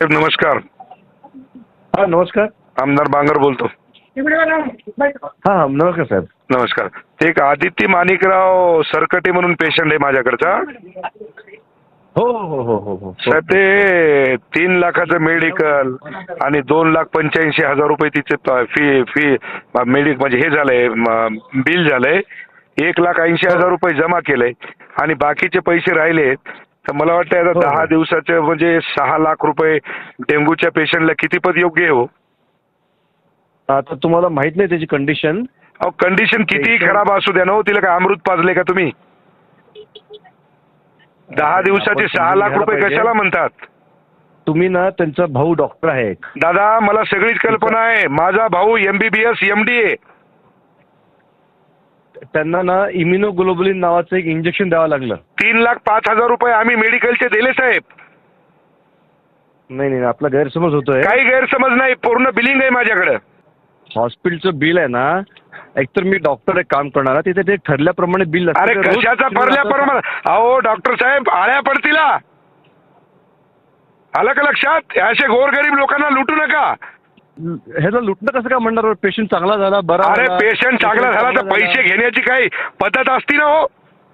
साहेब नमस्कार. हा नमस्कार. आमदार बांगर बोलतो. हा नमस्कार साहेब. नमस्कार. एक आदित्य माणिकराव सरकटे म्हणून पेशंट आहे माझ्याकडचा. हो हो हो हो हो साहेब ते 3 लाखाचं मेडिकल आणि 2,85,000 रुपये तिचे फी फी मेडिक म्हणजे हे झालंय, बिल झालंय. 1,80,000 रुपये जमा केलंय आणि बाकीचे पैसे राहिले. तर मला वाटतं आता 10 दिवसाचे म्हणजे 6 लाख रुपये डेंग्यूच्या पेशंटला किती पद योग्य आहे हो? आता तुम्हाला माहित नाही त्याची कंडिशन. अहो कंडिशन कितीही खराब असू द्या ना हो, तिला काय अमृत पाजले का तुम्ही? 10 दिवसाचे 6 लाख रुपये कशाला म्हणतात? तुम्ही ना त्यांचा भाऊ डॉक्टर आहे. दादा मला सगळीच कल्पना आहे. माझा भाऊ MBBS MD आहे. त्यांना ना इम्युनोग्लोबुलिन नावाचं एक इंजेक्शन द्यावं लागलं. 3,05,000 रुपये आम्ही मेडिकलचे दिले साहेब. नाही नाही आपला गैरसमज होतोय. काही गैरसमज नाही, पूर्ण बिलिंग आहे माझ्याकडे. हॉस्पिटलचं बिल आहे ना, एकतर मी डॉक्टर एक काम करणार तिथे ते ठरल्याप्रमाणे बिल असतं. अरे कशाचा ठरल्याप्रमाणे? अहो डॉक्टर साहेब आळ्या पडतील. आलं का लक्षात? असे गोरगरीब लोकांना लुटू नका. ह्याला लुटणं कसं काय म्हणणार? पेशंट चांगला झाला बरा. अरे पेशंट चांगला झाला तर पैसे घेण्याची काही पद्धत असती ना हो.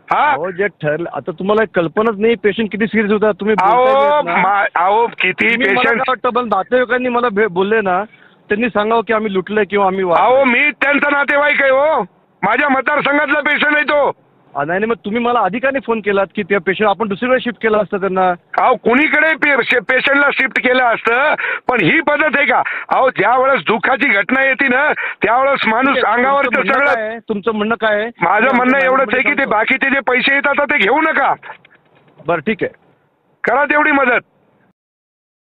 हा जे ठरलं. आता तुम्हाला कल्पनाच नाही पेशंट किती सिरियस होता. तुम्ही अहो किती पेशंट वाटतं नातेवाईकांनी मला बोलले ना, त्यांनी सांगावं की आम्ही लुटलंय किंवा आम्ही. अहो मी त्यांचा नातेवाईक आहे हो. माझ्या मतदारसंघातला पेशंट आहे तो. नाही मग तुम्ही मला अधिकाने फोन केलात की त्या पेशंट आपण दुसरीकडे शिफ्ट केलं असतं त्यांना. अहो कुणीकडे पेशंटला शिफ्ट केलं असतं, पण ही पद्धत आहे का? अहो ज्या वेळेस दुःखाची घटना येते ना त्यावेळेस माणूस अंगावरचं सगळं. तुमचं म्हणणं काय आहे? माझं म्हणणं एवढंच आहे की ते बाकीचे जे पैसे येतात ते घेऊ नका. बरं ठीक आहे, करा तेवढी मदत.